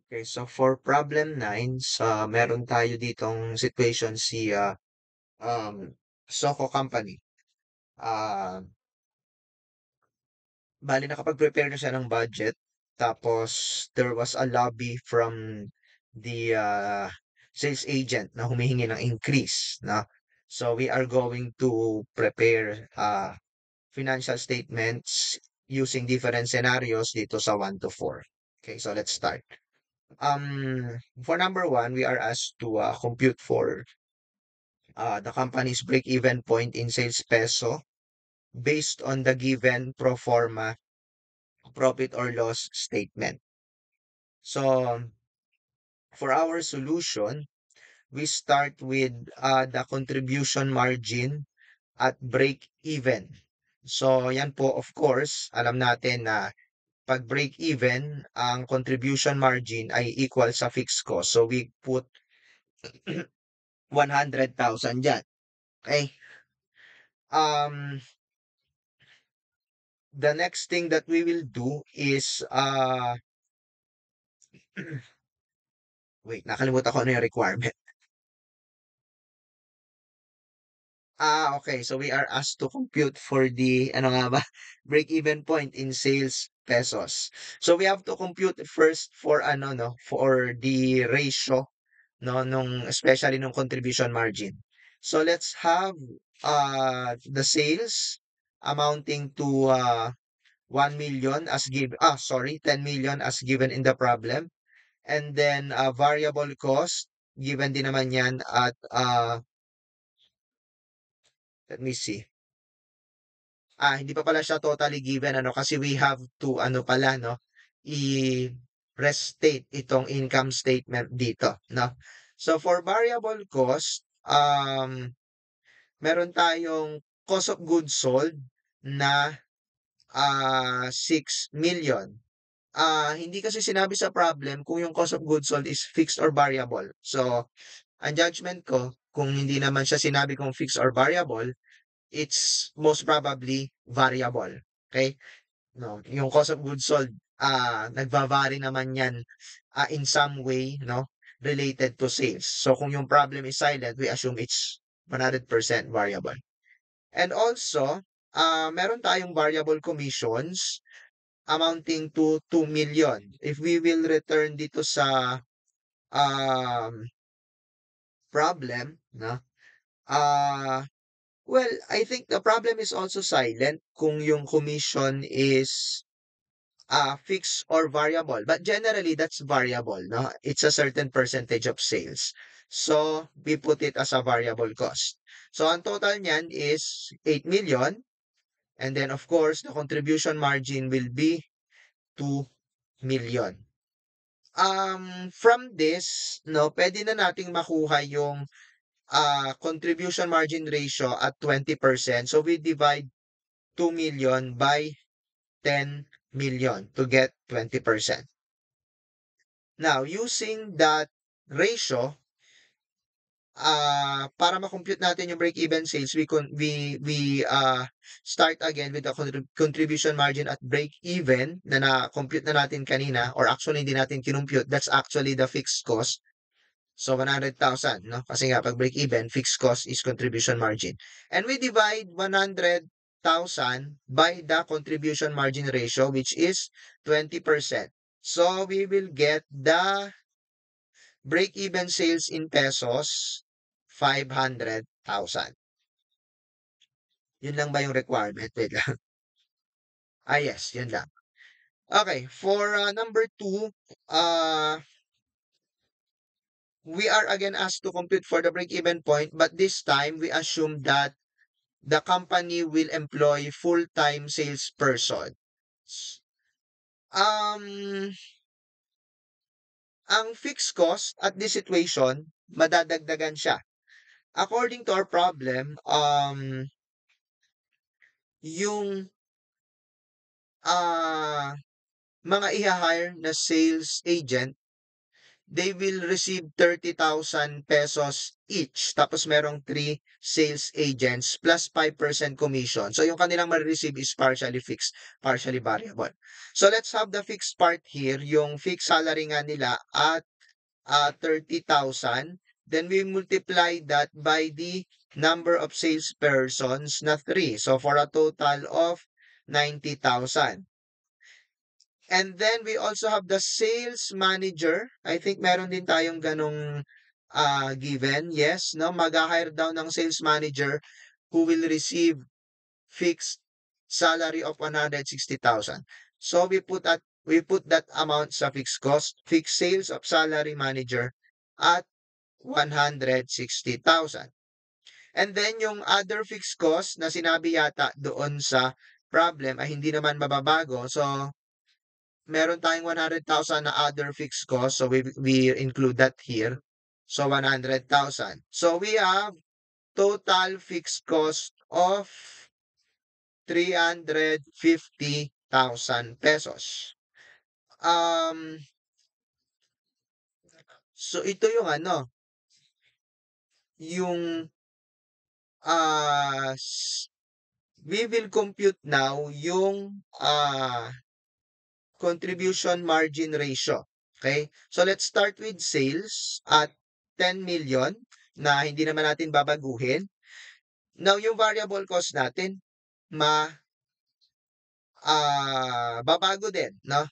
Okay, so for problem 9, meron tayo ditong situation si um, Soco Company. Ah, bali nakapag-prepare na siya ng budget. Tapos there was a lobby from the sales agent na humihingi ng increase, na. So we are going to prepare financial statements using different scenarios dito sa 1 to 4. Okay, so let's start. For number 1, we are asked to compute for the company's break-even point in sales peso based on the given pro forma profit or loss statement. So, for our solution, we start with the contribution margin at break-even. So, yan po, of course, alam natin na pag break-even, ang contribution margin ay equal sa fixed cost. So, we put 100,000 dyan. Okay? Um, the next thing that we will do is wait, nakalimutan ko ano yung requirement. Okay. So we are asked to compute for the ano nga ba, break-even point in sales pesos. So we have to compute first for ano no, for the ratio no nung especially nung contribution margin. So let's have the sales amounting to 1 million as 10 million as given in the problem. And then variable cost, given din naman yan at let me see. Hindi pa pala siya totally given ano kasi we have to ano pala no, i-restate itong income statement dito, no. So for variable cost, meron tayong cost of goods sold na 6 million. Hindi kasi sinabi sa problem kung yung cost of goods sold is fixed or variable. So, ang judgment ko, kung hindi naman siya sinabi kung fixed or variable, it's most probably variable. Okay? No, yung cost of goods sold, nagva-vary naman yan in some way, no, related to sales. So, kung yung problem is silent, we assume it's 100% variable. And also, meron tayong variable commissions amounting to 2 million. If we will return dito sa um, problem, no? Ah, well, I think the problem is also silent kung yung commission is fixed or variable. But generally, that's variable, no? It's a certain percentage of sales. So, we put it as a variable cost. So, ang total niyan is 8 million. And then, of course, the contribution margin will be 2 million. From this, no, pwede na nating makuha yung contribution margin ratio at 20%. So we divide 2 million by 10 million to get 20%. Now, using that ratio, para ma-compute natin yung break-even sales, we start again with the contribution margin at break-even na na-compute na natin kanina, or actually hindi natin kinumpute. That's actually the fixed cost. So 100,000, no? Kasi nga pag break even, fixed cost is contribution margin. And we divide 100,000 by the contribution margin ratio, which is 20%. So we will get the break even sales in pesos, 500,000. Yun lang ba yung requirement? Wait lang. Yes, yun lang. Okay, for number 2, uh, we are again asked to compute for the break-even point, but this time we assume that the company will employ full-time salesperson. Um, ang fixed cost at this situation, madadagdagan siya. According to our problem, yung mga i-hire na sales agent they will receive 30,000 pesos each. Tapos merong 3 sales agents plus 5% commission. So yung kanilang ma-receive is partially fixed, partially variable. So let's have the fixed part here, yung fixed salary nga nila at 30,000. Then we multiply that by the number of salespersons na 3. So for a total of 90,000. And then we also have the sales manager. I think meron din tayong ganong given. Yes, no? Mag-hire daw ng sales manager who will receive fixed salary of 160,000. So we put that amount sa fixed cost, fixed sales of salary manager at 160,000. And then yung other fixed cost na sinabi yata doon sa problem ay hindi naman mababago. So meron tayong 100,000 na other fixed cost. So we include that here. So 100,000. So we have total fixed cost of 350,000 pesos. So ito yung yung we will compute now yung contribution margin ratio. Okay? So let's start with sales at 10 million na hindi naman natin babaguhin. Now yung variable cost natin babago din, no?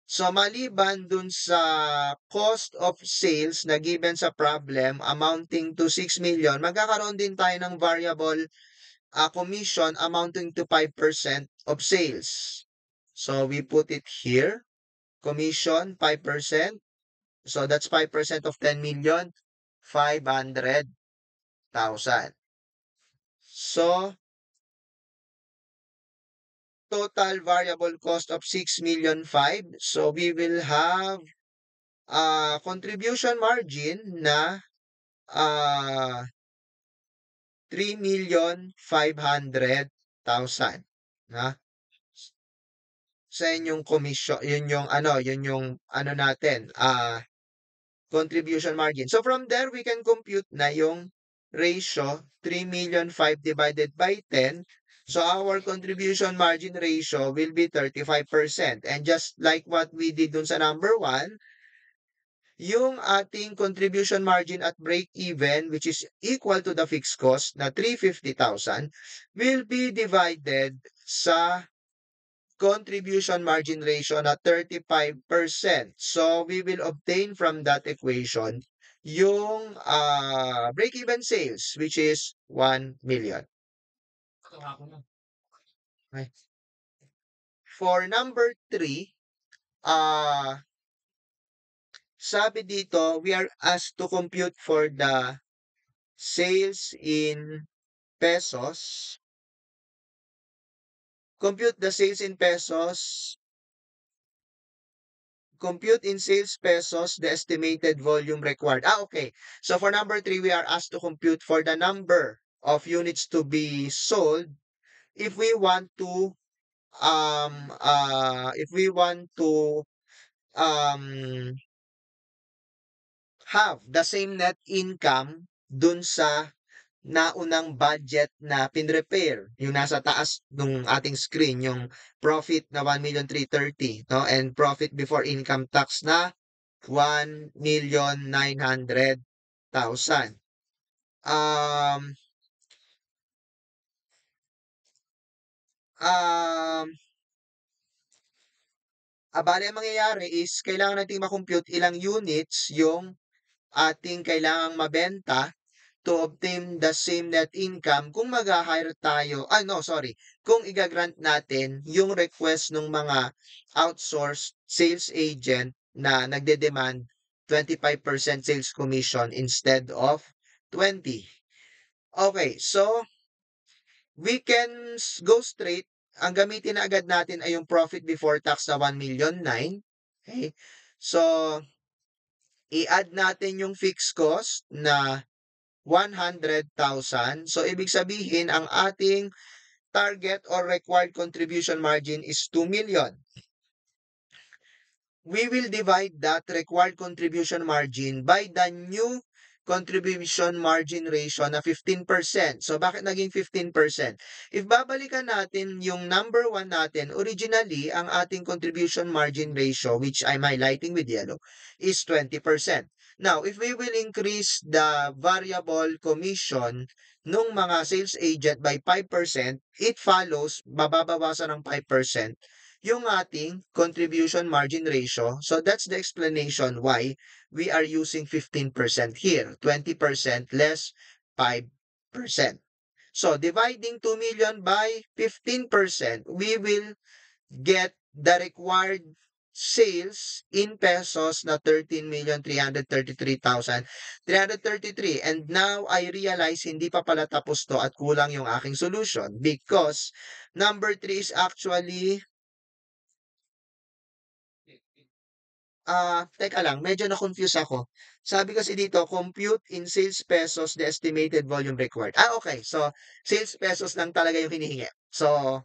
So maliban dun sa cost of sales na given sa problem amounting to 6 million, magkakaroon din tayo ng variable commission amounting to 5% of sales. So we put it here. Commission 5%. So that's 5% of 10 million, 500,000. So total variable cost of 6 million 5. So we will have contribution margin na 3,500,000 na sa inyong commission. Yun yung natin contribution margin. So from there we can compute na yung ratio 3,000,005 divided by 10. So our contribution margin ratio will be 35%. And just like what we did dun sa number 1, yung ating contribution margin at break-even, which is equal to the fixed cost na 350,000, will be divided sa contribution margin ratio na 35%. So we will obtain from that equation yung break-even sales, which is 1 million. Okay. For number 3, sabi dito, we are asked to compute for the sales in pesos. Compute the sales in pesos. Compute in sales pesos the estimated volume required. Okay. So for number 3, we are asked to compute for the number of units to be sold if we want to have the same net income dun sa naunang budget na pinrepare, yung nasa taas ng ating screen, yung profit na 1,330,000, no? And profit before income tax na 1,900,000. Um, bale, ang mangyayari is kailangan nating makompute ilang units yung ating kailangang mabenta to obtain the same net income kung mag-hire tayo, kung igagrant natin yung request ng mga outsourced sales agent na nagde-demand 25% sales commission instead of 20. Okay, so we can go straight. Ang gamitin na agad natin ay yung profit before tax na 1,000,009. Okay? So, i-add natin yung fixed cost na 100,000. So, ibig sabihin, ang ating target or required contribution margin is 2 million. we will divide that required contribution margin by the new contribution margin ratio na 15%. So, bakit naging 15%? If babalikan natin yung number 1 natin, originally, ang ating contribution margin ratio, which I'm highlighting with yellow, is 20%. Now, if we will increase the variable commission nung mga sales agent by 5%, it follows, mababawasan ng 5%, yung ating contribution margin ratio. So that's the explanation why we are using 15% here, 20% less 5%. So dividing 2 million by 15%, we will get the required sales in pesos na 13,333,333. And now I realize hindi pa pala tapos to at kulang yung aking solution because number 3 is actually teka lang, medyo na-confuse ako. Sabi kasi dito, compute in sales pesos the estimated volume required. Okay. So, sales pesos lang talaga yung hinihingi. So,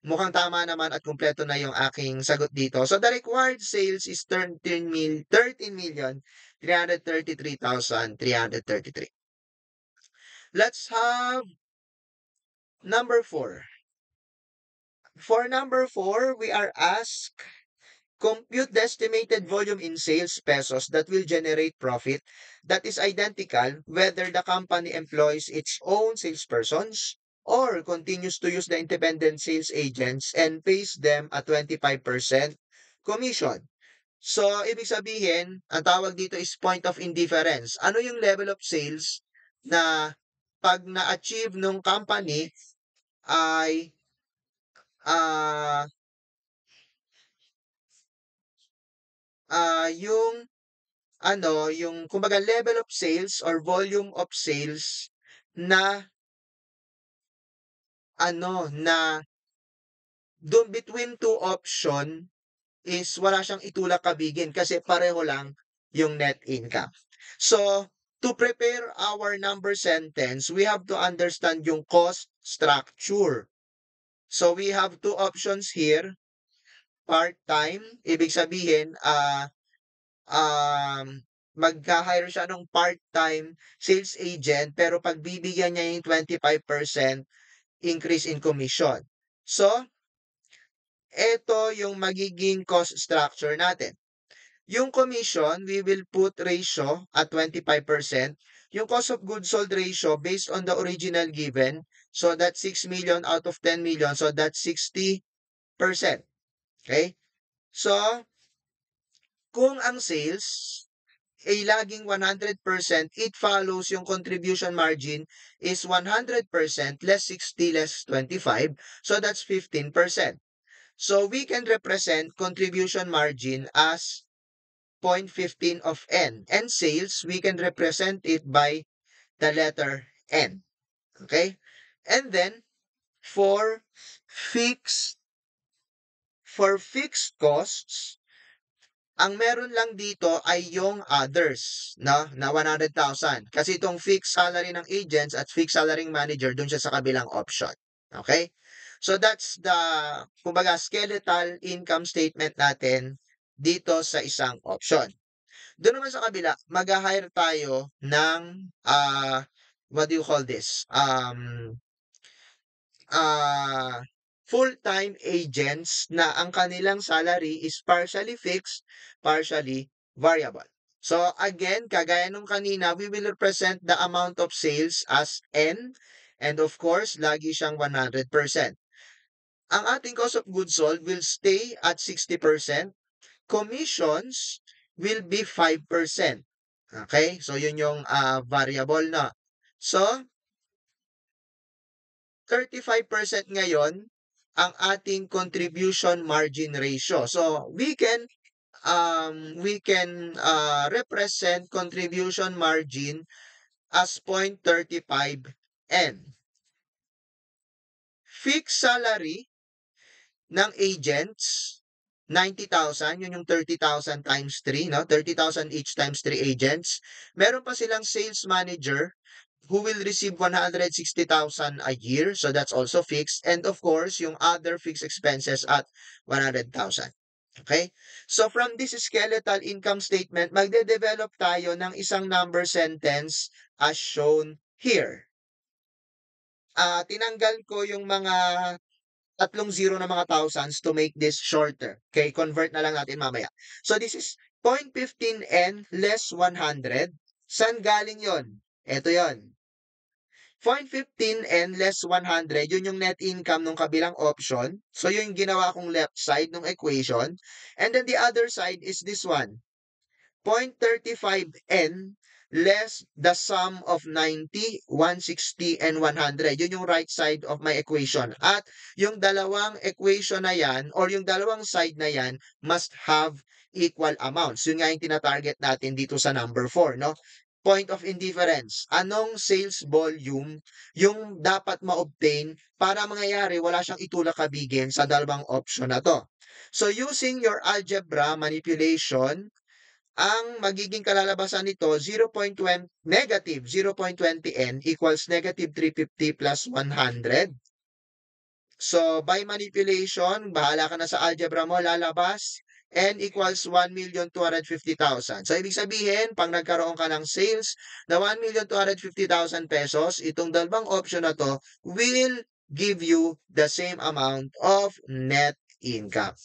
mukhang tama naman at kumpleto na yung aking sagot dito. So, the required sales is 13,333,333. Let's have number 4. For number 4, we are asked compute the estimated volume in sales pesos that will generate profit that is identical whether the company employs its own salespersons or continues to use the independent sales agents and pays them a 25% commission. So, ibig sabihin, ang tawag dito is point of indifference. Ano yung level of sales na pag na-achieve nung company ay ah yung yung kumbaga level of sales or volume of sales na na dun between two option is wala siyang itulak kabigin kasi pareho lang yung net income. So, to prepare our number sentence, we have to understand yung cost structure. So, we have two options here. Part-time, ibig sabihin, magha-hire siya ng part-time sales agent pero pagbibigyan niya yung 25% increase in commission. So, ito yung magiging cost structure natin. Yung commission, we will put ratio at 25%. Yung cost of goods sold ratio based on the original given. So, that's 6 million out of 10 million. So, that's 60%. Okay? So, kung ang sales ay laging 100%, it follows yung contribution margin is 100% less 60 less 25. So, that's 15%. So, we can represent contribution margin as 0.15 of N. And sales, we can represent it by the letter N. Okay? And then, for fixed, for fixed costs, ang meron lang dito ay yung others na 100,000. Kasi itong fixed salary ng agents at fixed salary ng manager dun siya sa kabilang option. Okay? So that's the kumbaga skeletal income statement natin dito sa isang option. Doon naman sa kabila, mag-hire tayo ng what do you call this? Ah full-time agents na ang kanilang salary is partially fixed, partially variable. So again, kagaya nung kanina, we will represent the amount of sales as N and of course, lagi siyang 100%. Ang ating cost of goods sold will stay at 60%. Commissions will be 5%. Okay? So yun yung variable na. So 35% ngayon ang ating contribution margin ratio. So we can represent contribution margin as 0.35 N. Fixed salary ng agents 90,000, yun yung 30,000 times 3, no? 30,000 each times 3 agents. Meron pa silang sales manager who will receive 160,000 a year. So that's also fixed. And of course, yung other fixed expenses at 100,000. Okay? So from this skeletal income statement, magde-develop tayo ng isang number sentence as shown here. Tinanggal ko yung mga tatlong zero na mga thousands to make this shorter. Okay, convert na lang natin mamaya. So this is 0.15n less 100. Saan galing yon? Ito yon. 0.15n less 100, yun yung net income ng kabilang option. So yun yung ginawa kong left side ng equation. And then the other side is this one. 0.35n less the sum of 90, 160, and 100. Yun yung right side of my equation. At yung dalawang equation na yan, or yung dalawang side na yan, must have equal amounts. Yun nga yung tinatarget natin dito sa number 4, no? Point of indifference. Anong sales volume yung dapat ma-obtain para mangyayari wala siyang itulak kabigin sa dalawang option na to? So using your algebra manipulation, ang magiging kalalabasan nito, negative 0.20n equals negative 350 plus 100. So, by manipulation, bahala ka na sa algebra mo, lalabas, n equals 1,250,000. So, ibig sabihin, pag nagkaroon ka ng sales na 1,250,000 pesos, itong dalawang option na to will give you the same amount of net income.